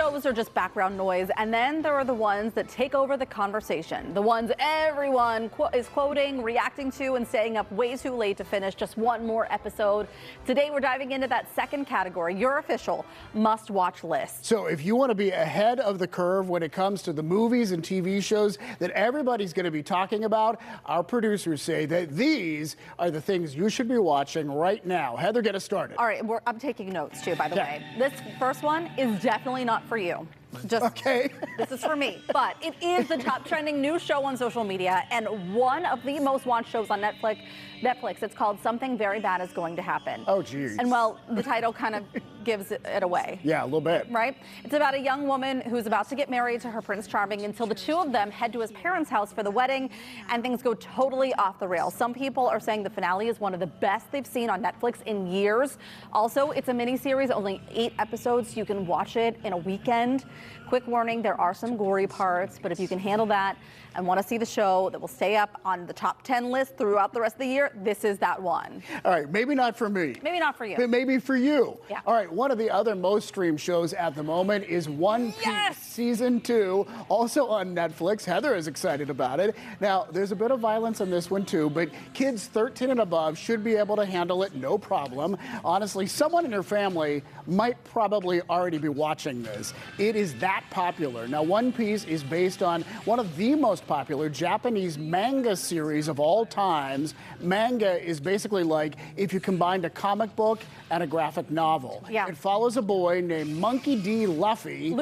shows are just background noise, and then there are the ones that take over the conversation. The ones everyone is quoting, reacting to, and staying up way too late to finish just one more episode. Today, we're diving into that second category, your official must-watch list. So if you want to be ahead of the curve when it comes to the movies and TV shows that everybody's going to be talking about, our producers say that these are the things you should be watching right now. Heather, get us started. All right, I'm taking notes too, by the way. This first one is definitely not for you. Just okay. This is for me, but it is the top trending new show on social media and one of the most watched shows on Netflix. It's called Something Very Bad Is Going to Happen. Oh, geez. And well, the title kind of gives it away. Yeah, a little bit. Right? It's about a young woman who's about to get married to her Prince Charming until the two of them head to his parents' house for the wedding, and things go totally off the rails. Some people are saying the finale is one of the best they've seen on Netflix in years. Also, it's a miniseries, only 8 episodes, so you can watch it in a weekend. Quick warning, there are some gory parts, but if you can handle that and want to see the show that will stay up on the top 10 list throughout the rest of the year, this is that one. All right, maybe not for me. Maybe not for you. But maybe for you. Yeah. All right, one of the other most streamed shows at the moment is One Piece Season 2, also on Netflix. Heather is excited about it. Now, there's a bit of violence in this one too, but kids 13 and above should be able to handle it, no problem. Honestly, someone in your family might probably already be watching this. It is that popular. Now, One Piece is based on one of the most popular Japanese manga series of all times. Manga is basically like if you combined a comic book and a graphic novel. Yeah. It follows a boy named Monkey D. Luffy,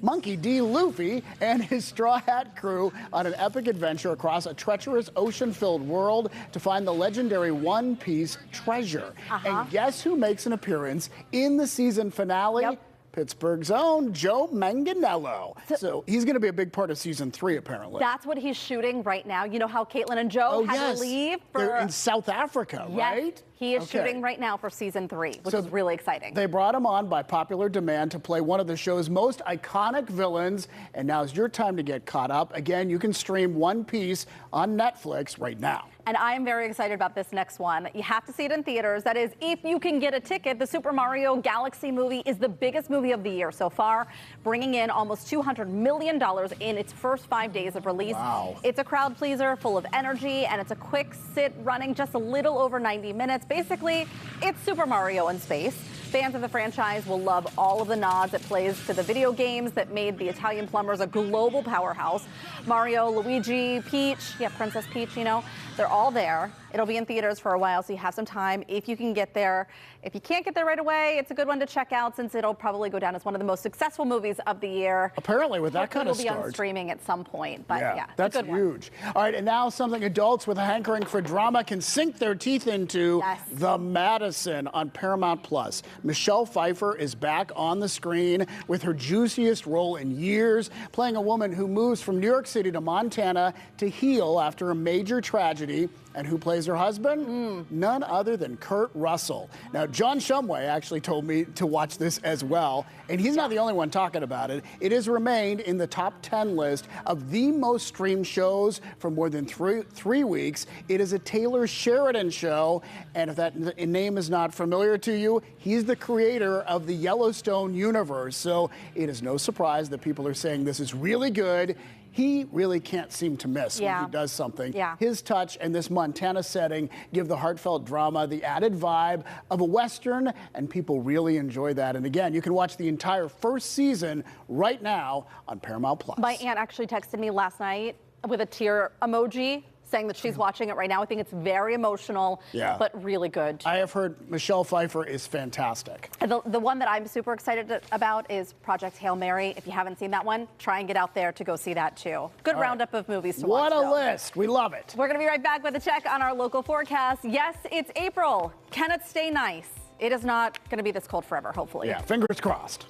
Monkey D. Luffy, and his Straw Hat crew on an epic adventure across a treacherous ocean-filled world to find the legendary One Piece treasure. And guess who makes an appearance in the season finale? Yep. Pittsburgh's own Joe Manganiello. So he's going to be a big part of season 3, apparently. That's what he's shooting right now. You know how Caitlin and Joe had to leave? They're in South Africa, right? He is shooting right now for season 3, which is really exciting. They brought him on by popular demand to play one of the show's most iconic villains, and now's your time to get caught up. Again, you can stream One Piece on Netflix right now. And I am very excited about this next one. You have to see it in theaters. That is, if you can get a ticket. The Super Mario Galaxy movie is the biggest movie of the year so far, bringing in almost $200 million in its first 5 days of release. Wow. It's a crowd pleaser, full of energy, and it's a quick sit running just a little over 90 minutes. Basically, it's Super Mario in space. Fans of the franchise will love all of the nods it plays to the video games that made the Italian plumbers a global powerhouse. Mario, Luigi, Peach, Princess Peach, you know, they're all there. It'll be in theaters for a while, so you have some time if you can get there. If you can't get there right away, it's a good one to check out since it'll probably go down as one of the most successful movies of the year. Apparently, with that kind of start. It'll be on streaming at some point, but yeah, that's a good huge. All right, and now something adults with a hankering for drama can sink their teeth into. The Madison on Paramount Plus. Michelle Pfeiffer is back on the screen with her juiciest role in years, playing a woman who moves from New York City to Montana to heal after a major tragedy. And who plays her husband? None other than Kurt Russell. Now, John Shumway actually told me to watch this as well, and he's not the only one talking about it. It has remained in the top 10 list of the most streamed shows for more than three weeks. It is a Taylor Sheridan show, and if that name is not familiar to you, he's the creator of the Yellowstone universe. So it is no surprise that people are saying this is really good. He really can't seem to miss when he does something. His touch and this Montana setting give the heartfelt drama the added vibe of a Western, and people really enjoy that. And again, you can watch the entire first season right now on Paramount Plus. My aunt actually texted me last night with a tear emoji saying that she's watching it right now. I think it's very emotional, but really good. I have heard Michelle Pfeiffer is fantastic. The one that I'm super excited about is Project Hail Mary. If you haven't seen that one, try and get out there to go see that too. Good roundup of movies to watch. What a list. We love it. We're going to be right back with a check on our local forecast. Yes, it's April. Can it stay nice? It is not going to be this cold forever, hopefully. Yeah, fingers crossed.